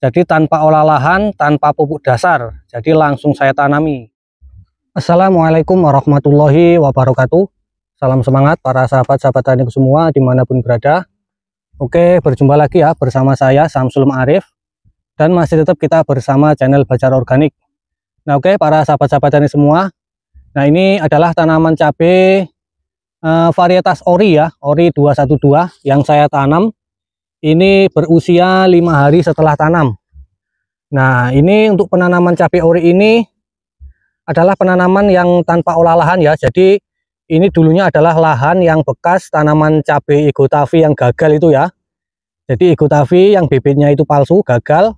Jadi tanpa olah lahan, tanpa pupuk dasar, jadi langsung saya tanami. Assalamualaikum warahmatullahi wabarakatuh. Salam semangat para sahabat-sahabat tani semua dimanapun berada. Oke, berjumpa lagi ya bersama saya Samsul Ma'arif. Dan masih tetap kita bersama channel Bajar Organik. Nah oke, para sahabat-sahabat tani semua. Nah ini adalah tanaman cabai varietas ori ya, ori 212 yang saya tanam. Ini berusia 5 hari setelah tanam. Nah ini untuk penanaman cabai ori ini adalah penanaman yang tanpa olah lahan ya. Jadi ini dulunya adalah lahan yang bekas tanaman cabai Igotavi yang gagal itu ya. Jadi Igotavi yang bibitnya itu palsu, gagal.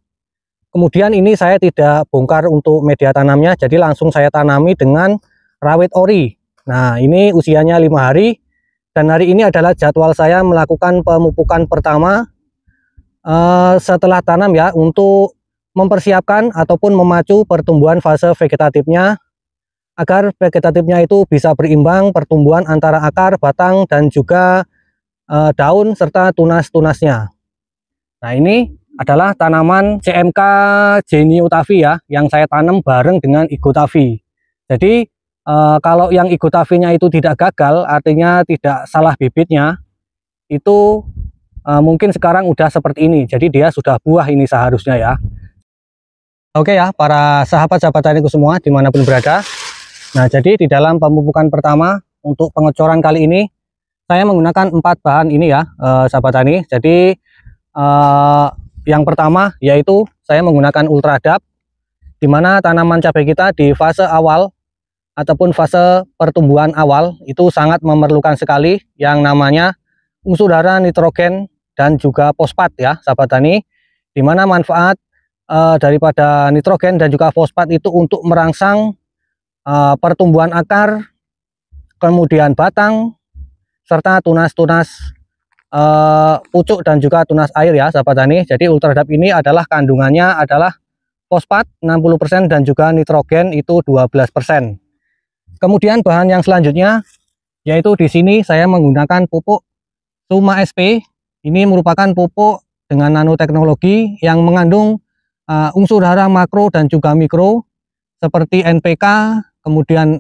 Kemudian ini saya tidak bongkar untuk media tanamnya, jadi langsung saya tanami dengan rawit ori. Nah ini usianya 5 hari. Dan hari ini adalah jadwal saya melakukan pemupukan pertama setelah tanam ya, untuk mempersiapkan ataupun memacu pertumbuhan fase vegetatifnya, agar vegetatifnya itu bisa berimbang pertumbuhan antara akar, batang, dan juga daun serta tunas-tunasnya. Nah ini adalah tanaman CMK Geniotavi ya, yang saya tanam bareng dengan Igotavi. Jadi kalau yang Igotavinya itu tidak gagal, artinya tidak salah bibitnya, itu mungkin sekarang udah seperti ini. Jadi dia sudah buah ini seharusnya ya. Oke ya para sahabat-sahabat taniku semua dimanapun berada. Nah jadi di dalam pemupukan pertama untuk pengecoran kali ini saya menggunakan 4 bahan ini ya sahabat tani. Jadi yang pertama yaitu saya menggunakan Ultradap, dimana tanaman cabai kita di fase awal ataupun fase pertumbuhan awal itu sangat memerlukan sekali yang namanya unsur hara, nitrogen, dan juga fosfat ya sahabat tani, dimana manfaat daripada nitrogen dan juga fosfat itu untuk merangsang pertumbuhan akar, kemudian batang, serta tunas-tunas pucuk dan juga tunas air ya sahabat tani. Jadi Ultradap ini adalah kandungannya adalah fosfat 60% dan juga nitrogen itu 12%. Kemudian bahan yang selanjutnya yaitu di sini saya menggunakan pupuk Suma SP. Ini merupakan pupuk dengan nanoteknologi yang mengandung unsur hara makro dan juga mikro seperti NPK, kemudian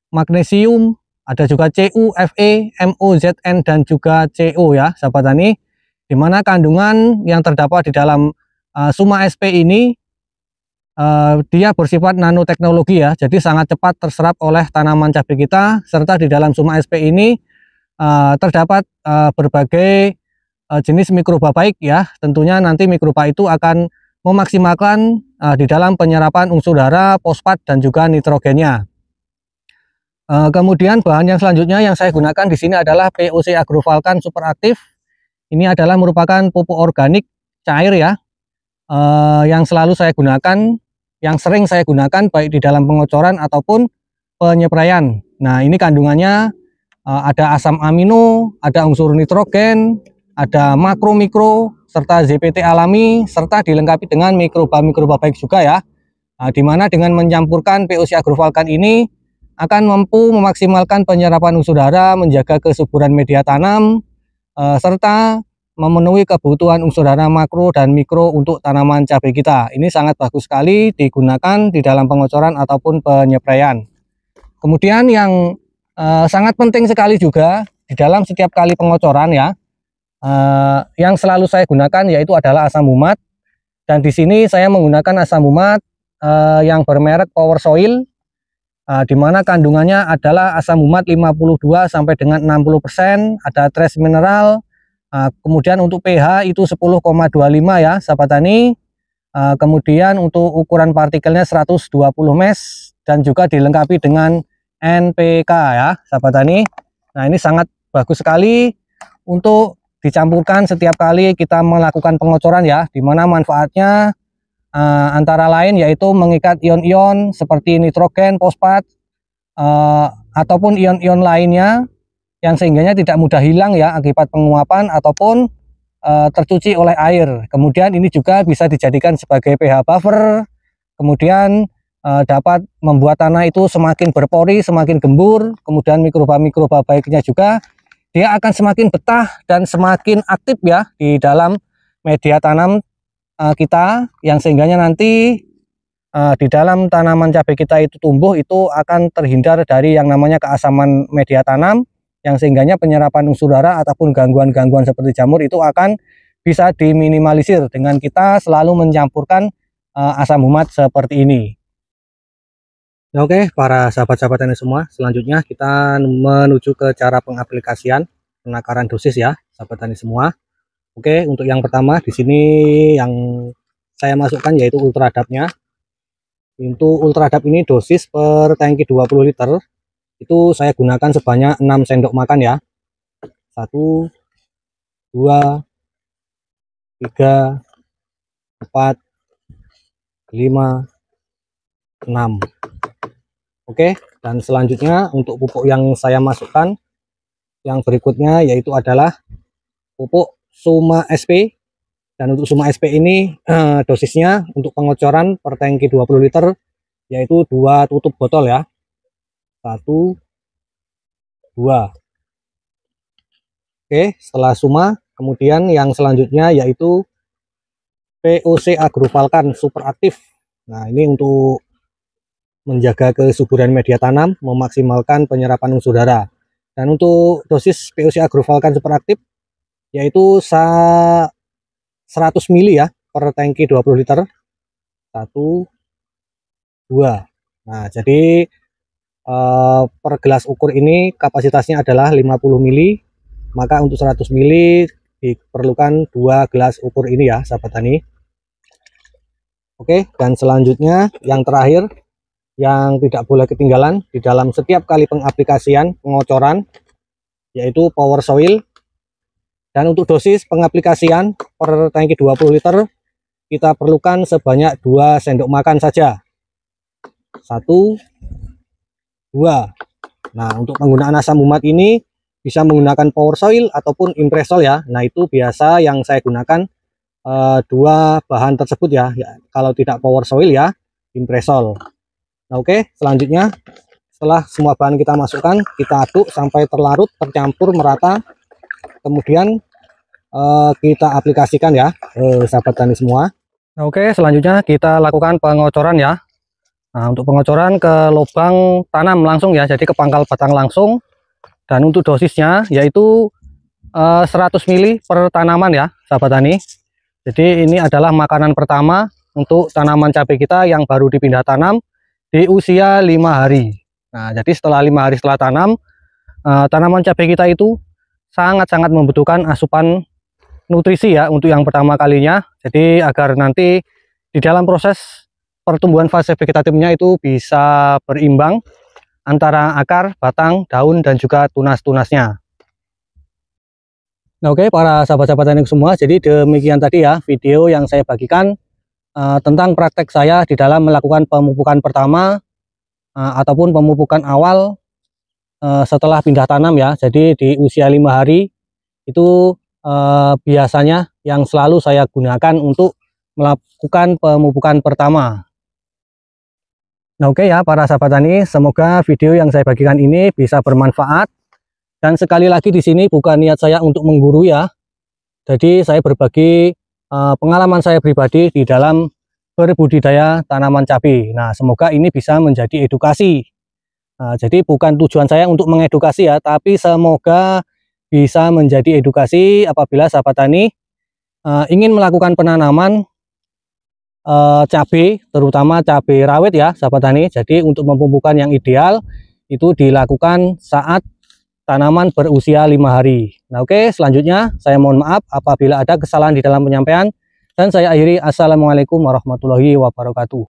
magnesium, ada juga Cu, Fe, MoZn, dan juga Co ya sahabat tani, dimana kandungan yang terdapat di dalam Suma SP ini dia bersifat nanoteknologi ya, jadi sangat cepat terserap oleh tanaman cabai kita, serta di dalam Suma SP ini terdapat berbagai jenis mikroba baik ya. Tentunya nanti mikroba itu akan memaksimalkan di dalam penyerapan unsur hara, fosfat, dan juga nitrogennya. Kemudian bahan yang selanjutnya yang saya gunakan di sini adalah POC Agrovalkan Superaktif. Ini adalah merupakan pupuk organik cair ya, yang selalu saya gunakan, yang sering saya gunakan baik di dalam pengocoran ataupun penyepraian. Nah ini kandungannya ada asam amino, ada unsur nitrogen, ada makro mikro, serta ZPT alami, serta dilengkapi dengan mikroba baik juga ya. Nah, dimana dengan mencampurkan POC Agrovalkan ini akan mampu memaksimalkan penyerapan unsur hara, menjaga kesuburan media tanam, serta memenuhi kebutuhan unsur hara makro dan mikro untuk tanaman cabai kita. Ini sangat bagus sekali digunakan di dalam pengocoran ataupun penyepraian. Kemudian yang sangat penting sekali juga di dalam setiap kali pengocoran ya, yang selalu saya gunakan yaitu adalah asam humat. Dan di sini saya menggunakan asam humat yang bermerek Power Soil, dimana kandungannya adalah asam humat 52 sampai dengan 60%, ada trace mineral, kemudian untuk pH itu 10,25 ya sahabat tani, kemudian untuk ukuran partikelnya 120 mesh, dan juga dilengkapi dengan NPK ya sahabat tani. Nah ini sangat bagus sekali untuk dicampurkan setiap kali kita melakukan pengocoran ya, dimana manfaatnya antara lain yaitu mengikat ion-ion seperti nitrogen, fosfat, ataupun ion-ion lainnya yang sehingganya tidak mudah hilang ya akibat penguapan ataupun tercuci oleh air. Kemudian ini juga bisa dijadikan sebagai pH buffer, kemudian dapat membuat tanah itu semakin berpori, semakin gembur, kemudian mikroba baiknya juga dia akan semakin betah dan semakin aktif ya di dalam media tanam kita, yang sehingganya nanti di dalam tanaman cabai kita itu tumbuh itu akan terhindar dari yang namanya keasaman media tanam, yang sehingganya penyerapan unsur hara ataupun gangguan-gangguan seperti jamur itu akan bisa diminimalisir dengan kita selalu mencampurkan asam humat seperti ini. Nah, oke, para sahabat-sahabat tani semua, selanjutnya kita menuju ke cara pengaplikasian penakaran dosis ya, sahabat tani semua. Oke, untuk yang pertama di sini yang saya masukkan yaitu ultradapnya. Untuk ultradap ini dosis per tangki 20 liter itu saya gunakan sebanyak 6 sendok makan ya. 1 2 3 4 5 6. Oke, dan selanjutnya untuk pupuk yang saya masukkan yang berikutnya yaitu adalah pupuk Suma SP. Dan untuk Suma SP ini dosisnya untuk pengocoran per tangki 20 liter yaitu 2 tutup botol ya. 1 2. Oke, setelah Suma kemudian yang selanjutnya yaitu POC Agrofalcon super aktif. Nah, ini untuk menjaga kesuburan media tanam, memaksimalkan penyerapan unsur hara. Dan untuk dosis POC Agrofalcon super aktif yaitu 100 ml ya per tangki 20 liter. 1 2. Nah, jadi per gelas ukur ini kapasitasnya adalah 50 ml, maka untuk 100 ml diperlukan 2 gelas ukur ini ya, sahabat tani. Oke, dan selanjutnya yang terakhir yang tidak boleh ketinggalan di dalam setiap kali pengaplikasian pengocoran yaitu power soil. Dan untuk dosis pengaplikasian per tangki 20 liter kita perlukan sebanyak 2 sendok makan saja. 1 2. Nah, untuk penggunaan asam humat ini bisa menggunakan power soil ataupun impresol ya. Nah, itu biasa yang saya gunakan dua bahan tersebut ya. Kalau tidak power soil ya impresol. Nah, oke, selanjutnya setelah semua bahan kita masukkan, kita aduk sampai terlarut, tercampur merata. Kemudian kita aplikasikan ya, sahabat tani semua. Nah, oke, selanjutnya kita lakukan pengocoran ya. Nah, untuk pengocoran ke lubang tanam langsung ya, jadi ke pangkal batang langsung. Dan untuk dosisnya yaitu 100 ml per tanaman ya, sahabat tani. Jadi ini adalah makanan pertama untuk tanaman cabai kita yang baru dipindah tanam di usia 5 hari. Nah, jadi setelah 5 hari setelah tanam, tanaman cabai kita itu sangat-sangat membutuhkan asupan nutrisi ya untuk yang pertama kalinya. Jadi agar nanti di dalam proses pertumbuhan fase vegetatifnya itu bisa berimbang antara akar, batang, daun, dan juga tunas-tunasnya. Nah, oke, para sahabat-sahabat tani semua, jadi demikian tadi ya video yang saya bagikan tentang praktek saya di dalam melakukan pemupukan pertama ataupun pemupukan awal setelah pindah tanam ya. Jadi di usia 5 hari itu biasanya yang selalu saya gunakan untuk melakukan pemupukan pertama. Nah, oke ya para sahabat tani, semoga video yang saya bagikan ini bisa bermanfaat. Dan sekali lagi di sini bukan niat saya untuk menggurui ya. Jadi saya berbagi pengalaman saya pribadi di dalam berbudidaya tanaman cabai. Nah, semoga ini bisa menjadi edukasi. Jadi bukan tujuan saya untuk mengedukasi ya, tapi semoga bisa menjadi edukasi apabila sahabat tani ingin melakukan penanaman cabai, terutama cabai rawit ya sahabat tani. Jadi untuk pemupukan yang ideal itu dilakukan saat tanaman berusia 5 hari. Nah, oke, selanjutnya saya mohon maaf apabila ada kesalahan di dalam penyampaian dan saya akhiri. Assalamualaikum warahmatullahi wabarakatuh.